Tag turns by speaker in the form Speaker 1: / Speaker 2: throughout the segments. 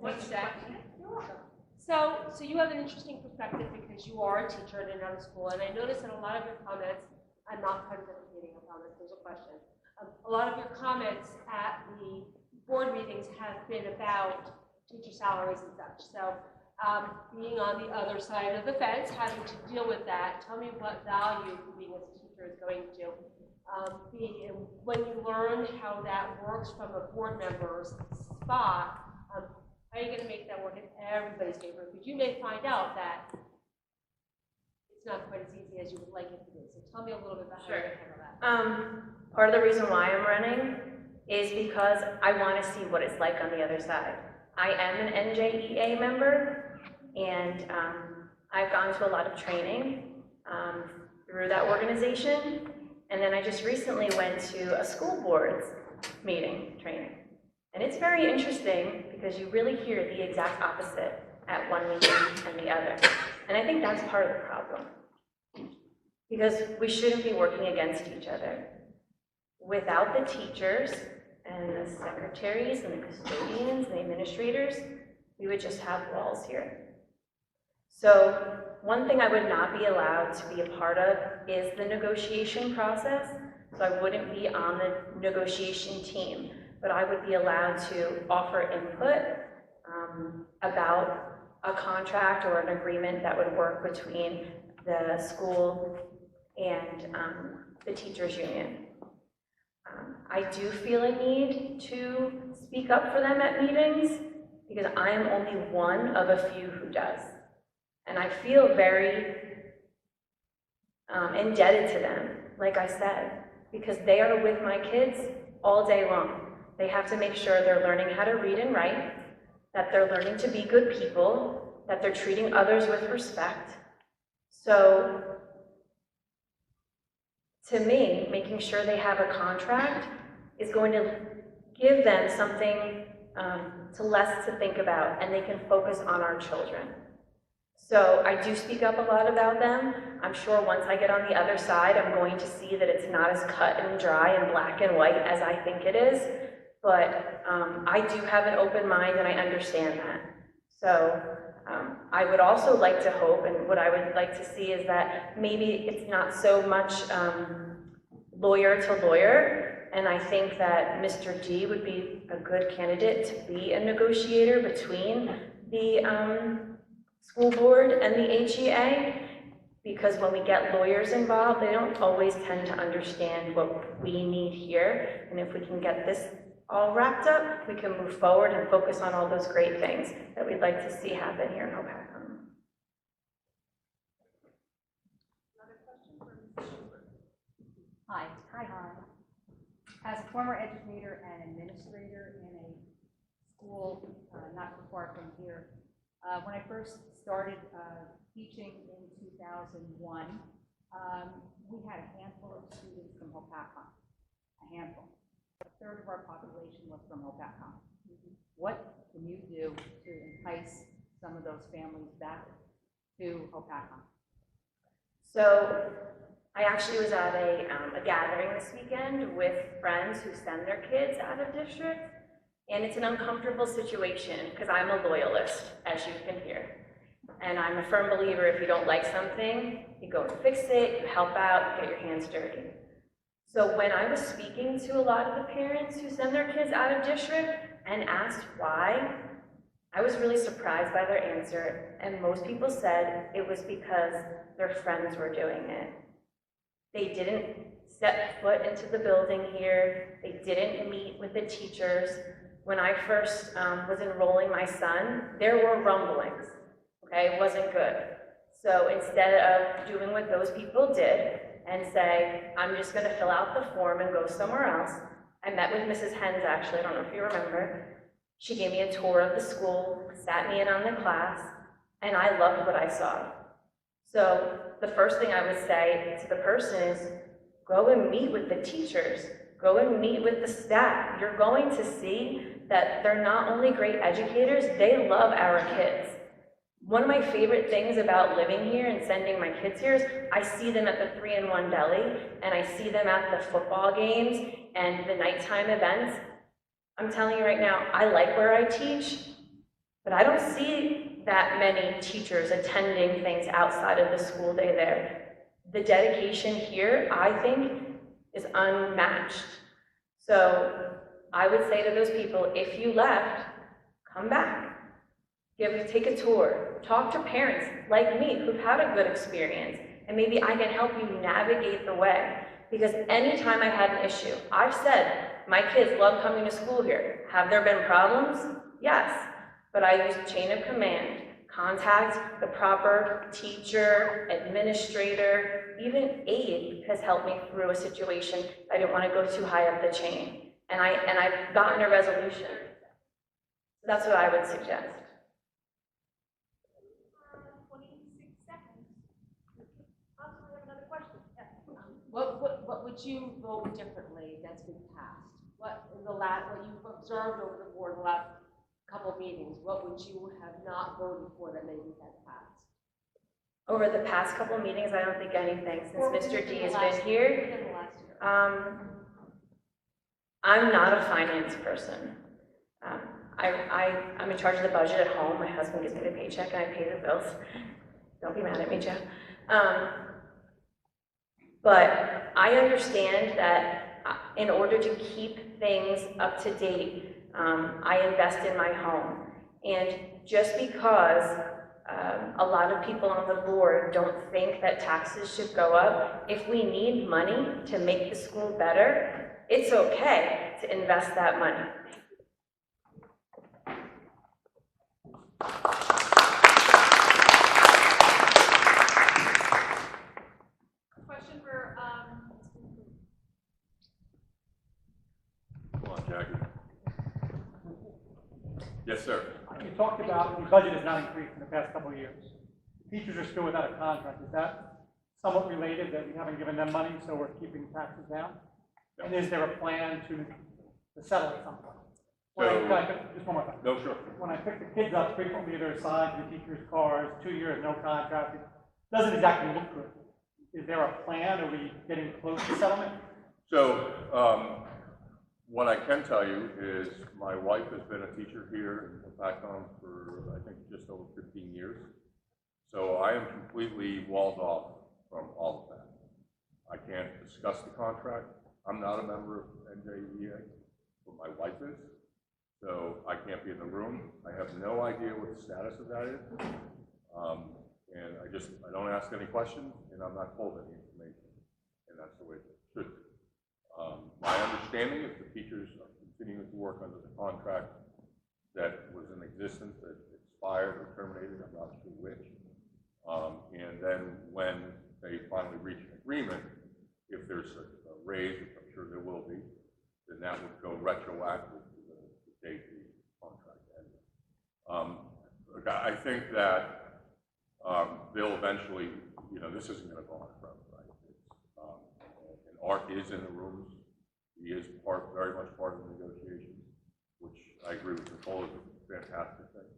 Speaker 1: What's that? You're welcome. So you have an interesting perspective because you are a teacher at another school, and I noticed that a lot of your comments, I'm not participating, I promise, there's a question. A lot of your comments at the board meetings have been about teacher salaries and such. So being on the other side of the fence, having to deal with that, tell me what value being as a teacher is going to be, and when you learn how that works from a board member's spot, how are you going to make that work in everybody's favor? Because you may find out that it's not quite as easy as you would like it to be. So tell me a little bit about how you handle that.
Speaker 2: Part of the reason why I'm running is because I want to see what it's like on the other side. I am an NJEA member, and I've gone to a lot of training through that organization. And then I just recently went to a school board's meeting training. And it's very interesting because you really hear the exact opposite at one meeting and the other. And I think that's part of the problem. Because we shouldn't be working against each other. Without the teachers and the secretaries and the custodians and the administrators, we would just have walls here. So one thing I would not be allowed to be a part of is the negotiation process. So I wouldn't be on the negotiation team, but I would be allowed to offer input about a contract or an agreement that would work between the school and the teachers union. I do feel a need to speak up for them at meetings because I am only one of a few who does. And I feel very indebted to them, like I said, because they are with my kids all day long. They have to make sure they're learning how to read and write, that they're learning to be good people, that they're treating others with respect. So, to me, making sure they have a contract is going to give them something less to think about, and they can focus on our children. So I do speak up a lot about them. I'm sure once I get on the other side, I'm going to see that it's not as cut and dry and black and white as I think it is. But I do have an open mind, and I understand that. So I would also like to hope, and what I would like to see is that maybe it's not so much lawyer to lawyer, and I think that Mr. D would be a good candidate to be a negotiator between the school board and the HEA, because when we get lawyers involved, they don't always tend to understand what we need here, and if we can get this all wrapped up, we can move forward and focus on all those great things that we'd like to see happen here in Hopatcong.
Speaker 1: Another question for Ms. Schubert?
Speaker 3: Hi. As a former educator and administrator in a school not too far from here, when I first started teaching in 2001, we had a handful of students from Hopatcong, a handful. A third of our population was from Hopatcong. What can you do to entice some of those families back to Hopatcong?
Speaker 2: So I actually was at a gathering this weekend with friends who send their kids out of district, and it's an uncomfortable situation because I'm a loyalist, as you can hear. And I'm a firm believer if you don't like something, you go and fix it, you help out, you get your hands dirty. So when I was speaking to a lot of the parents who send their kids out of district and asked why, I was really surprised by their answer, and most people said it was because their friends were doing it. They didn't set foot into the building here, they didn't meet with the teachers. When I first was enrolling my son, there were rumblings, okay, it wasn't good. So instead of doing what those people did, and say, I'm just going to fill out the form and go somewhere else. I met with Mrs. Hens, actually, I don't know if you remember. She gave me a tour of the school, sat me in on the class, and I loved what I saw. So the first thing I would say to the person is, go and meet with the teachers, go and meet with the staff. You're going to see that they're not only great educators, they love our kids. One of my favorite things about living here and sending my kids here is I see them at the 3-in-1 deli, and I see them at the football games and the nighttime events. I'm telling you right now, I like where I teach, But I don't see that many teachers attending things outside of the school day there. The dedication here, I think, is unmatched. So I would say to those people, if you left, come back. Take a tour. Talk to parents like me who've had a good experience, and maybe I can help you navigate the way. Because anytime I had an issue, I've said, my kids love coming to school here. Have there been problems? Yes. But I use chain of command. Contact the proper teacher, administrator, even aide has helped me through a situation I didn't want to go too high up the chain. And I've gotten a resolution. That's what I would suggest.
Speaker 3: 26 seconds. I have another question. Yeah.
Speaker 1: What would you vote differently that's been passed? What you've observed over the board the last couple of meetings, what would you have not voted for that maybe has passed?
Speaker 2: Over the past couple of meetings, I don't think anything since Mr. D has been
Speaker 1: Within
Speaker 2: here.
Speaker 1: the last year.
Speaker 2: I'm not a finance person. I'm in charge of the budget at home. My husband gives me the paycheck and I pay the bills. Don't be mad at me, Joe. But I understand that in order to keep things up to date, I invest in my home. And just because a lot of people on the board don't think that taxes should go up, if we need money to make the school better, it's okay to invest that money.
Speaker 3: Question for,
Speaker 4: Come on, Jackie. Yes, sir.
Speaker 5: You talked about the budget has not increased in the past couple of years. Teachers are still without a contract. Is that somewhat related that we haven't given them money, so we're keeping taxes down?
Speaker 4: No.
Speaker 5: And is there a plan to settle at some point? Just one more thing.
Speaker 4: No, sure.
Speaker 5: When I pick the kids up, frequently they're assigned to the teachers' cars, 2 years, no contract. It doesn't exactly look good. Is there a plan? Are we getting close to settlement?
Speaker 4: So, what I can tell you is my wife has been a teacher here in Hopatcong for, I think, just over 15 years. So I am completely walled off from all of that. I can't discuss the contract. I'm not a member of NJEA, but my wife is. So I can't be in the room. I have no idea what the status of that is. And I don't ask any questions, and I'm not told any information. And that's the way it should be. My understanding is the teachers are continuing to work under the contract that was in existence, that expired or terminated, I'm not sure which. And then when they finally reach an agreement, if there's a raise, which I'm sure there will be, then that would go retroactive to the date the contract ended. Look, I think that they'll eventually, this isn't going to go on forever, right? And Art is in the rooms. He is very much part of the negotiations, which I agree with Nicole is a fantastic thing.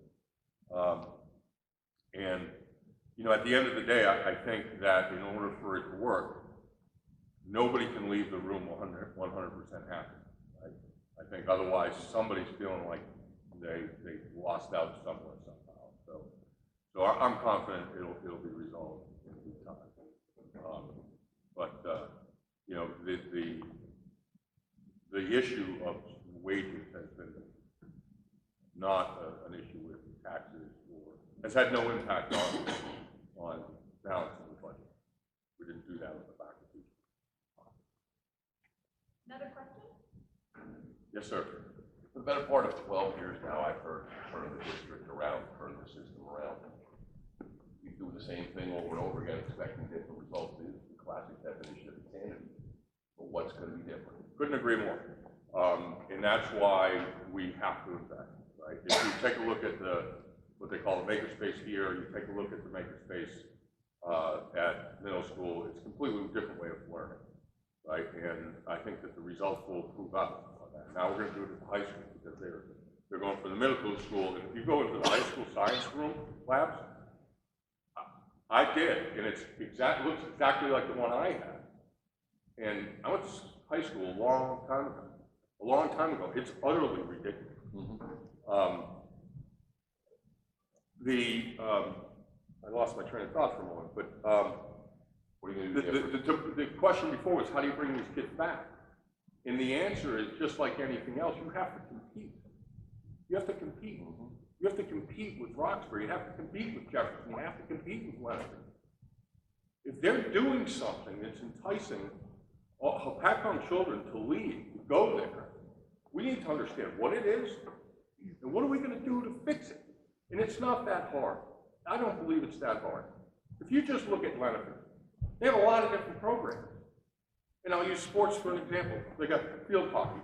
Speaker 4: And at the end of the day, I think that in order for it to work, nobody can leave the room 100% happy. Right? I think otherwise somebody's feeling like they lost out somewhere somehow. So I'm confident it'll be resolved in due time. The issue of wages has been not an issue with taxes or has had no impact on balancing the budget. We didn't do that with the faculty.
Speaker 3: another question?
Speaker 4: Yes, sir.
Speaker 6: For the better part of 12 years now, I've heard turn the district around, turn the system around. We do the same thing over and over again, expecting different results. It is the classic definition of insanity. But what's going to be different?
Speaker 4: Couldn't agree more. And that's why we have to invest, right? If you take a look at what they call the makerspace here, you take a look at the makerspace at middle school, it's a completely different way of learning, right? And I think that the results will prove out on that. Now we're going to do it at the high school because they're going for the middle school. And if you go into the high school science room labs, I did, and looks exactly like the one I had. And I went to high school a long time ago. It's utterly ridiculous. I lost my train of thought for a moment, but
Speaker 6: What are you going to do?
Speaker 4: the question before was, how do you bring these kids back? And the answer is, just like anything else, you have to compete. You have to compete. You have to compete with Roxbury. You have to compete with Jefferson. You have to compete with Leonard. If they're doing something that's enticing Hopatcong children to leave, to go there, we need to understand what it is and what are we going to do to fix it. And it's not that hard. I don't believe it's that hard. If you just look at Leonard, they have a lot of different programs. And I'll use sports for an example. They got field hockey.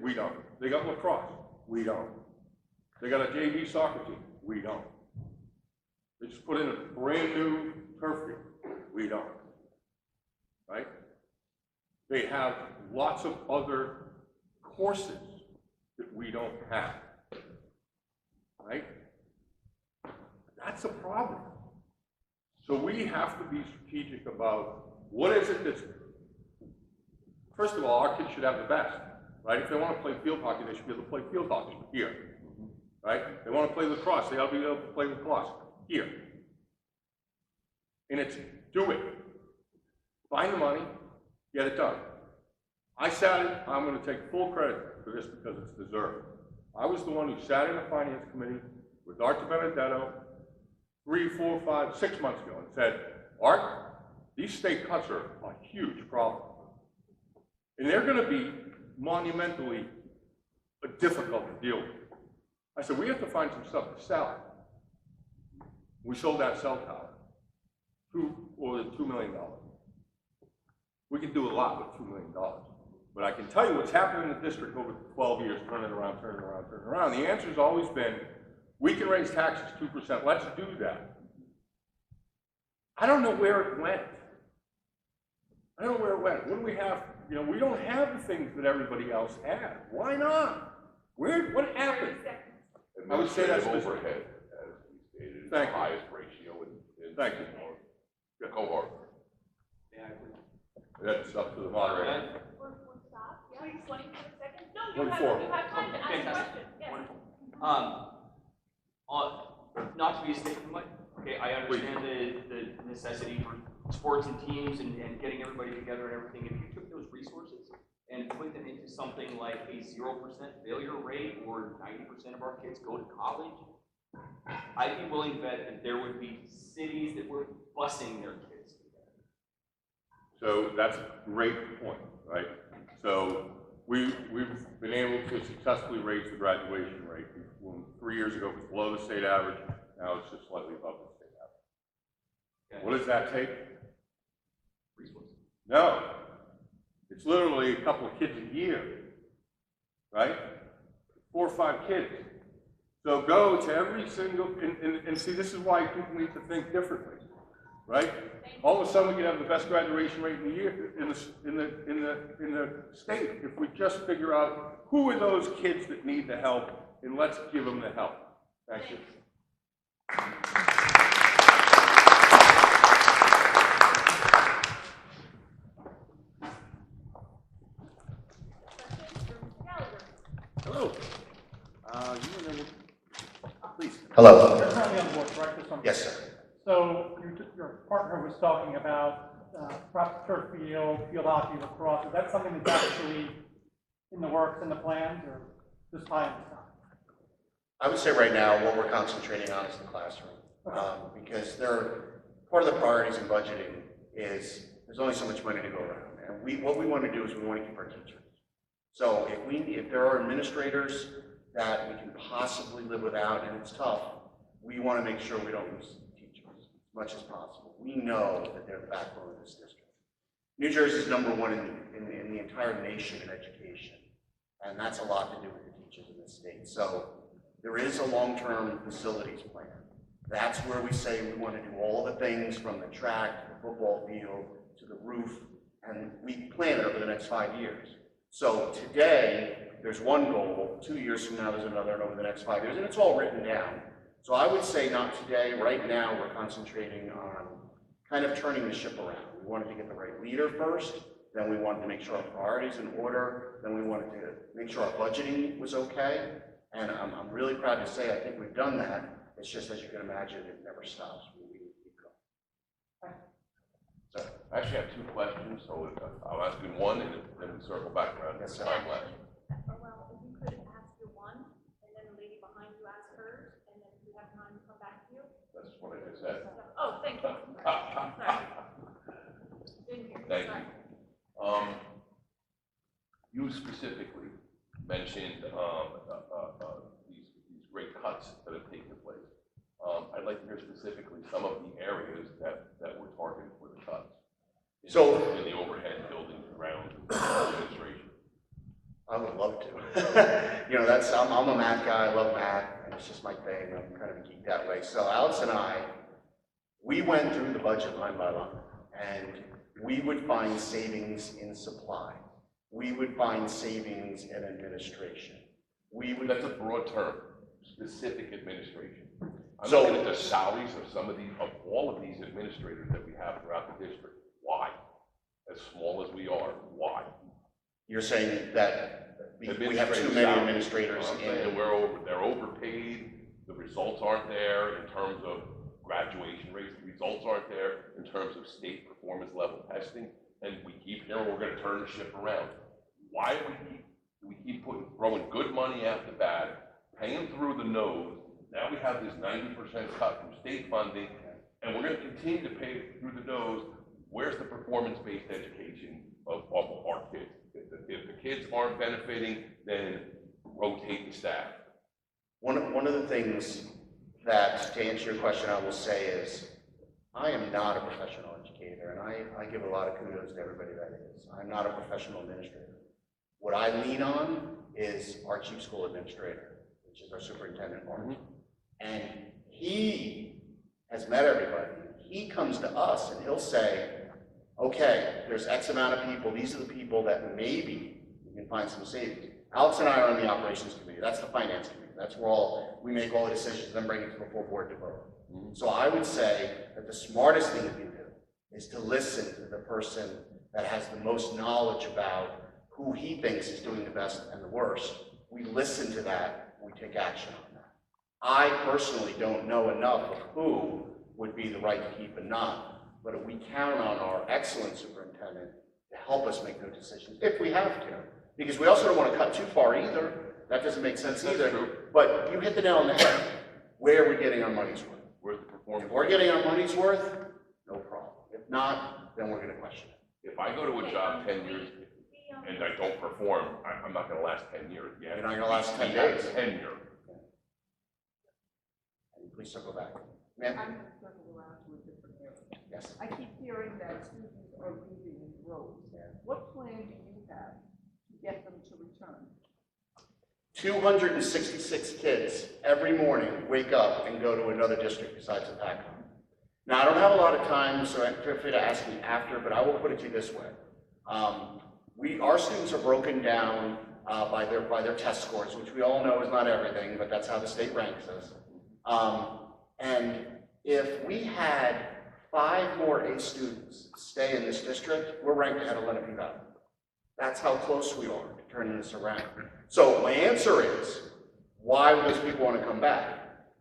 Speaker 4: We don't. They got lacrosse. We don't. They got a JV soccer team. We don't. They just put in a brand new turf field. We don't. Right? They have lots of other courses that we don't have. Right? That's a problem. So we have to be strategic about what is it that's, first of all, our kids should have the best, right? If they want to play field hockey, they should be able to play field hockey here, right? They want to play lacrosse, they ought to be able to play lacrosse here. And it's do it. Find the money, get it done. I sat in, I'm going to take full credit for this because it's deserved. I was the one who sat in the finance committee with Art Benedetto 3, 4, 5, 6 months ago and said, Art, these state cuts are a huge problem. And they're going to be monumentally difficult to deal with. I said, we have to find some stuff to sell. We sold that cell tower. $2 million. We can do a lot with $2 million. But I can tell you what's happened in the district over 12 years, turn it around, turn it around, turn it around. The answer has always been, we can raise taxes 2%, let's do that. I don't know where it went. I don't know where it went. What do we have? You know, we don't have the things that everybody else has. Why not? What happened? I would say that's
Speaker 6: overhead, as we stated, is the
Speaker 4: Thank you.
Speaker 6: highest ratio in
Speaker 4: Thank you.
Speaker 6: the cohort.
Speaker 4: That's up to the moderator.
Speaker 7: We're stop. Please, wait for a second. No, you
Speaker 4: 24.
Speaker 7: have time to ask a
Speaker 8: Fantastic.
Speaker 7: question. Yes.
Speaker 8: Not to be a stick mud, okay, I understand the necessity for sports and teams and getting everybody together and everything. If you took those resources and put them into something like a 0% failure rate or 90% of our kids go to college, I'd be willing to bet that there would be cities that were busing their kids together.
Speaker 4: So that's a great point, right? So we've been able to successfully raise the graduation rate. 3 years ago, it was below the state average. Now it's just slightly above the state average.
Speaker 8: Okay.
Speaker 4: What does that take?
Speaker 8: Resources.
Speaker 4: No. It's literally a couple of kids a year, right? 4 or 5 kids. So go to every single, and see, this is why people need to think differently, right? All of a sudden, we can have the best graduation rate in the year in the state if we just figure out who are those kids that need the help, and let's give them the help. Thank you. Hello. Please.
Speaker 5: You're currently on board, correct? This one?
Speaker 9: Yes, sir.
Speaker 5: So your partner was talking about perhaps turf field hockey, lacrosse. Is that something that's actually in the works, in the plans, or just pie in the sky?
Speaker 9: I would say right now, what we're concentrating on is the classroom. Because part of the priorities in budgeting is there's only so much money to go around. And what we want to do is we want to keep our teachers. So if there are administrators that we can possibly live without, and it's tough, we want to make sure we don't lose teachers as much as possible. We know that they're the backbone of this district. New Jersey is #1 in the entire nation in education, and that's a lot to do with the teachers in this state. So there is a long-term facilities plan. That's where we say we want to do all the things from the track to the football field to the roof, and we plan it over the next 5 years. So today, there's one goal, 2 years from now there's another, and over the next 5 years, and it's all written down. So I would say not today, right now we're concentrating on kind of turning the ship around. We wanted to get the right leader first, then we wanted to make sure our priorities in order, then we wanted to make sure our budgeting was okay, and I'm really proud to say I think we've done that. It's just, as you can imagine, it never stops. We keep going.
Speaker 6: So, I actually have two questions, so I'll ask you one, and then we circle back around.
Speaker 9: Yes, sir.
Speaker 6: Time left.
Speaker 7: Well, if you could ask your one, and then the lady behind you ask hers, and then if we have time to come back to you.
Speaker 6: That's what I just said.
Speaker 7: Oh, thank you. Sorry. Didn't hear.
Speaker 6: Thank
Speaker 7: Sorry.
Speaker 6: you. You specifically mentioned these great cuts that have taken place. I'd like to hear specifically some of the areas that were targeted for the cuts. In the overhead buildings, grounds, and administration.
Speaker 9: I would love to. You know, I'm a math guy, I love math, and it's just my thing. I'm kind of a geek that way. So Alex and I, we went through the budget line by line, and we would find savings in supply. We would find savings in administration.
Speaker 6: That's a broad term, specific administration. I'm
Speaker 9: So-
Speaker 6: looking at the salaries of all of these administrators that we have throughout the district. Why? As small as we are, why?
Speaker 9: You're saying that we have too
Speaker 6: Administrative
Speaker 9: many
Speaker 6: salaries.
Speaker 9: administrators
Speaker 6: I'm saying they're overpaid, the results aren't there in terms of graduation rates, the results aren't there in terms of state performance level testing, and we keep hearing we're gonna turn the ship around. Why do we keep throwing good money after bad, paying through the nose? Now we have this 90% cut from state funding, and we're gonna continue to pay through the nose. Where's the performance-based education of our kids? If the kids aren't benefiting, then rotate the staff.
Speaker 9: One of the things that, to answer your question, I will say is, I am not a professional educator, and I give a lot of kudos to everybody that is. I'm not a professional administrator. What I lean on is our chief school administrator, which is our superintendent, Mark. And he has met everybody. He comes to us and he'll say, okay, there's X amount of people, these are the people that maybe we can find some savings. Alex and I are on the operations committee, that's the finance committee, that's where we make all the decisions, then bring it to the full board to vote. So I would say that the smartest thing you can do is to listen to the person that has the most knowledge about who he thinks is doing the best and the worst. We listen to that, we take action on that. I personally don't know enough of who would be the right to keep and not, but we count on our excellent superintendent to help us make those decisions, if we have to. Because we also don't want to cut too far either. That doesn't make sense either.
Speaker 6: True.
Speaker 9: But you hit the nail on the head. Where are we getting our money's worth?
Speaker 6: Where's the performance?
Speaker 9: If we're getting our money's worth, no problem. If not, then we're going to question it.
Speaker 6: If I go to a job 10 years and I don't perform, I'm not gonna last 10 years. Yeah,
Speaker 9: You're not gonna last 10
Speaker 6: we have
Speaker 9: days.
Speaker 6: Tenure.
Speaker 9: Please circle back. Ma'am?
Speaker 10: I'm going to circle around to a different area.
Speaker 9: Yes.
Speaker 10: I keep hearing that students are leaving in droves. What plan do you have to get them to return?
Speaker 9: 266 kids every morning wake up and go to another district besides Hopatcong. Now, I don't have a lot of time, so feel free to ask me after, but I will put it to you this way. Our students are broken down by their test scores, which we all know is not everything, but that's how the state ranks us. And if we had 5 more A students stay in this district, we're ranked ahead of Lenape Valley. That's how close we are to turning this around. So my answer is, why would those people want to come back?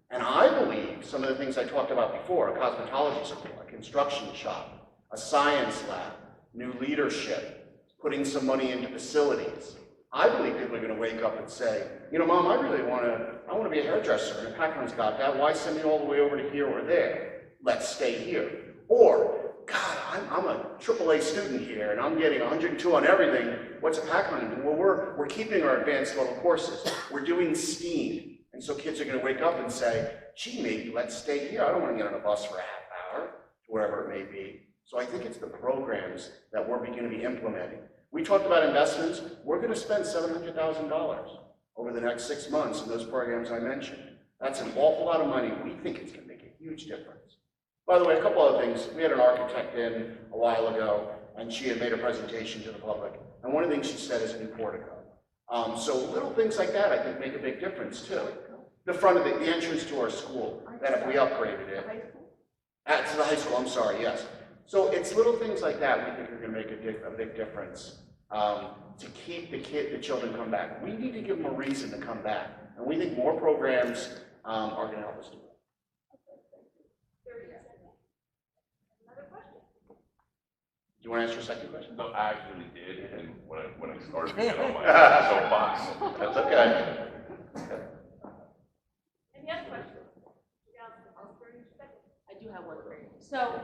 Speaker 9: And I believe some of the things I talked about before, a cosmetology school, a construction shop, a science lab, new leadership, putting some money into facilities. I believe people are going to wake up and say, you know, Mom, I want to be a hairdresser, and Hopatcong's got that. Why send me all the way over to here or there? Let's stay here. Or, God, I'm a AAA student here, and I'm getting 102 on everything. What's Hopatcong doing? Well, we're keeping our advanced level courses. We're doing STEAM. And so kids are going to wake up and say, gee, maybe let's stay here. I don't want to get on a bus for a half hour, wherever it may be. So I think it's the programs that we're going to be implementing. We talked about investments. We're going to spend $700,000 over the next 6 months in those programs I mentioned. That's an awful lot of money. We think it's going to make a huge difference. By the way, a couple other things. We had an architect in a while ago, and she had made a presentation to the public. And one of the things she said is a new portico. So little things like that, I think, make a big difference, too. The front of the entrance to our school, that if we upgraded it. To the high school, I'm sorry, yes. So it's little things like that we think are going to make a big difference to keep the children come back. We need to give them a reason to come back. And we think more programs are going to help us do it. you want to answer your second question?
Speaker 6: No, I actually did, and when I started to get on my soapbox.
Speaker 9: That's okay.
Speaker 7: Any other questions?
Speaker 1: I do have one. So,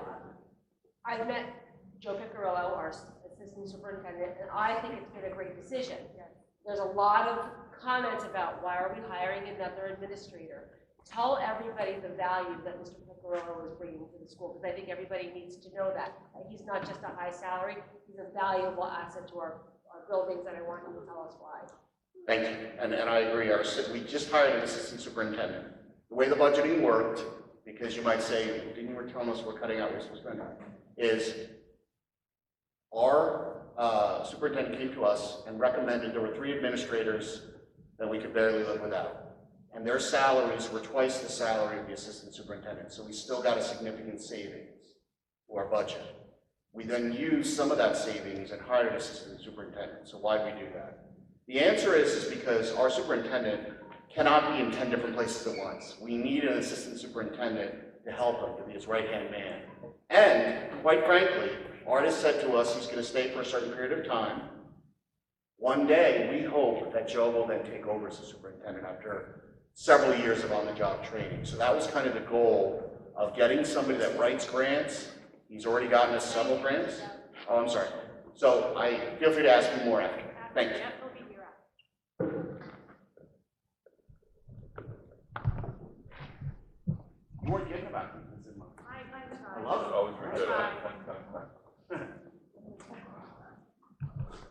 Speaker 1: I met Joe Piccirillo, our assistant superintendent, and I think it's been a great decision. There's a lot of comments about why are we hiring another administrator. Tell everybody the value that Mr. Piccirillo is bringing to the school, because I think everybody needs to know that. He's not just a high salary, he's a valuable asset to our buildings, and I want him to tell us why.
Speaker 9: Thank you, and I agree. We just hired an assistant superintendent. The way the budgeting worked, because you might say, didn't you tell us we're cutting out resource spending, is our superintendent came to us and recommended there were 3 administrators that we could barely live without. And their salaries were twice the salary of the assistant superintendent, so we still got a significant savings to our budget. We then used some of that savings and hired an assistant superintendent. So why did we do that? The answer is because our superintendent cannot be in 10 different places at once. We need an assistant superintendent to help him, to be his right-hand man. And, quite frankly, Art has said to us he's going to stay for a certain period of time. One day, we hope that Joe will then take over as the superintendent after several years of on-the-job training. So that was kind of the goal of getting somebody that writes grants. He's already gotten us several grants. Oh, I'm sorry. So feel free to ask me more after. Thank you. You weren't kidding about this in mind. I love it.
Speaker 6: Always very good.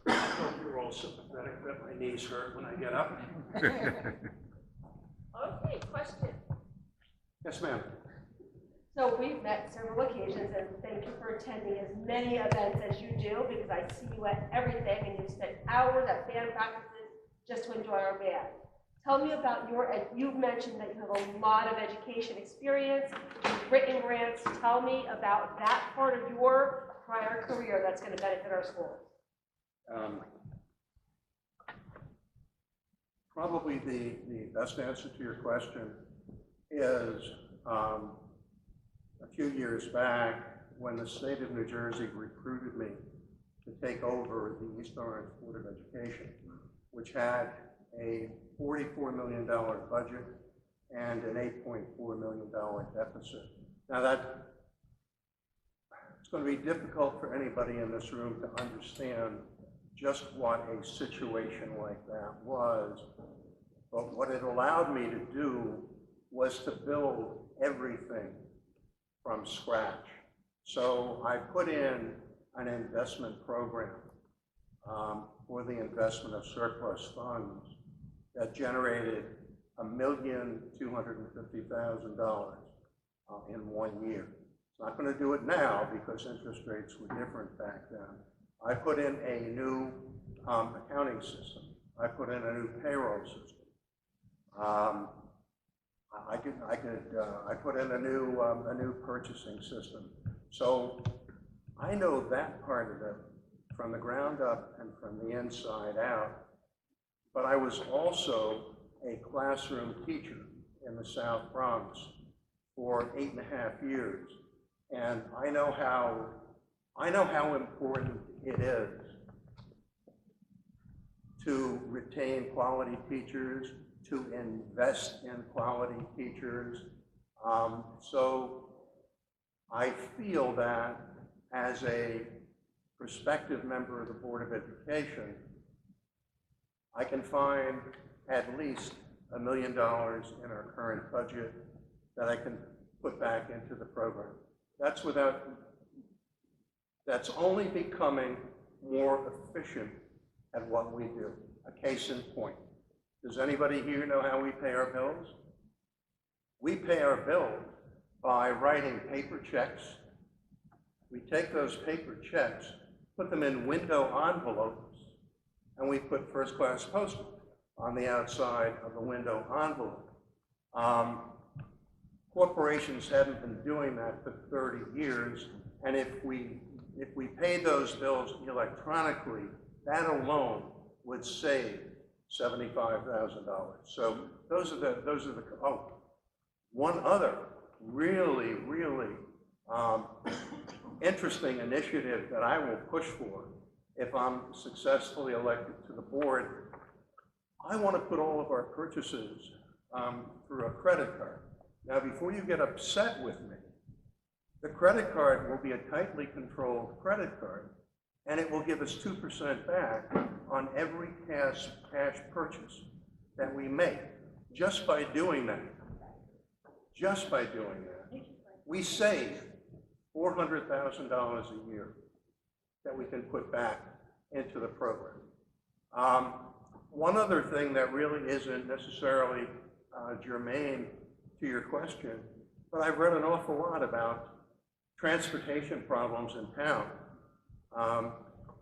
Speaker 11: I hope you're all sympathetic that my knees hurt when I get up.
Speaker 1: Okay, question.
Speaker 11: Yes, ma'am.
Speaker 1: So we've met several occasions, and thank you for attending as many events as you do, because I see you at everything, and you've spent hours at band practices just to enjoy our band. Tell me about you've mentioned that you have a lot of education experience, you've written grants. Tell me about that part of your prior career that's going to benefit our schools.
Speaker 11: Probably the best answer to your question is a few years back when the state of New Jersey recruited me to take over the East Orange Board of Education, which had a $44 million budget and an $8.4 million deficit. Now it's going to be difficult for anybody in this room to understand just what a situation like that was, but what it allowed me to do was to build everything from scratch. So I put in an investment program for the investment of surplus funds that generated $1,250,000 in 1 year. It's not going to do it now because interest rates were different back then. I put in a new accounting system. I put in a new payroll system. I put in a new purchasing system. So I know that part of it from the ground up and from the inside out. But I was also a classroom teacher in the South Bronx for 8.5 years, and I know how important it is to retain quality teachers, to invest in quality teachers. So I feel that as a prospective member of the Board of Education, I can find at least $1 million in our current budget that I can put back into the program. That's only becoming more efficient at what we do. A case in point. Does anybody here know how we pay our bills? We pay our bills by writing paper checks. We take those paper checks, put them in window envelopes, and we put first-class postage on the outside of the window envelope. Corporations haven't been doing that for 30 years, and if we paid those bills electronically, that alone would save $75,000. So those are the one other really interesting initiative that I will push for if I'm successfully elected to the board. I want to put all of our purchases through a credit card. Now, before you get upset with me, the credit card will be a tightly controlled credit card, and it will give us 2% back on every cash purchase that we make. Just by doing that, we save $400,000 a year that we can put back into the program. One other thing that really isn't necessarily germane to your question, but I've read an awful lot about transportation problems in town.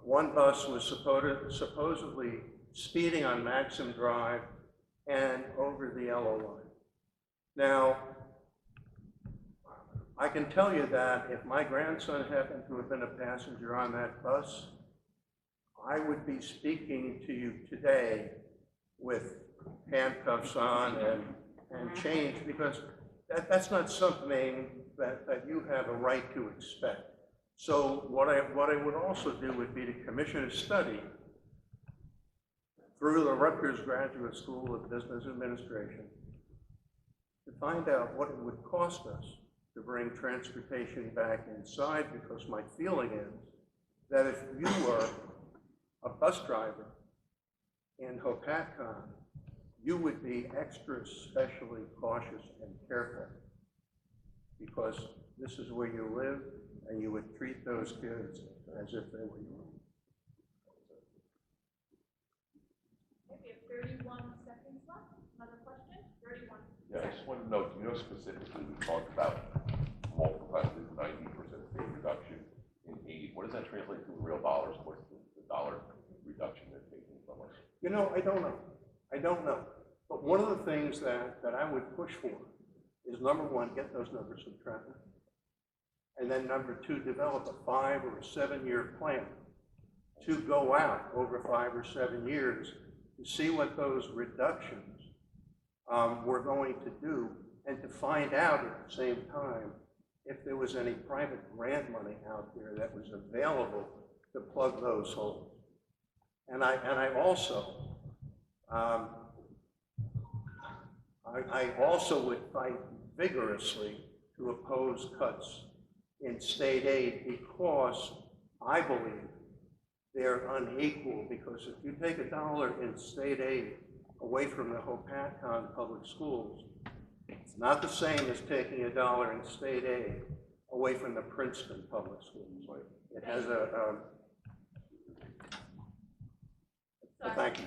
Speaker 11: One bus was supposedly speeding on Maxim Drive and over the yellow line. Now, I can tell you that if my grandson happened to have been a passenger on that bus, I would be speaking to you today with handcuffs on and chains, because that's not something that you have a right to expect. So what I would also do would be to commission a study through the Rutgers Graduate School of Business Administration to find out what it would cost us to bring transportation back inside, because my feeling is that if you were a bus driver in Hopatcong, you would be extra especially cautious and careful, because this is where you live, and you would treat those kids as if they were yours.
Speaker 7: We have 31 seconds left. Another question? 31.
Speaker 6: Yeah, I just wanted to know, do you know specifically, we talked about multiple times, this 90% state reduction in aid. What does that translate to in real dollars? What's the dollar reduction they're taking from us?
Speaker 11: You know, I don't know. But one of the things that I would push for is, number one, get those numbers from Trenton. And then number two, develop a 5 or 7 year plan to go out over 5 or 7 years to see what those reductions we're going to do, and to find out at the same time if there was any private grant money out there that was available to plug those holes. And I also would fight vigorously to oppose cuts in state aid, because I believe they're unequal. Because if you take $1 in state aid away from the Hopatcong public schools, it's not the same as taking $1 in state aid away from the Princeton public schools. It has a thank you.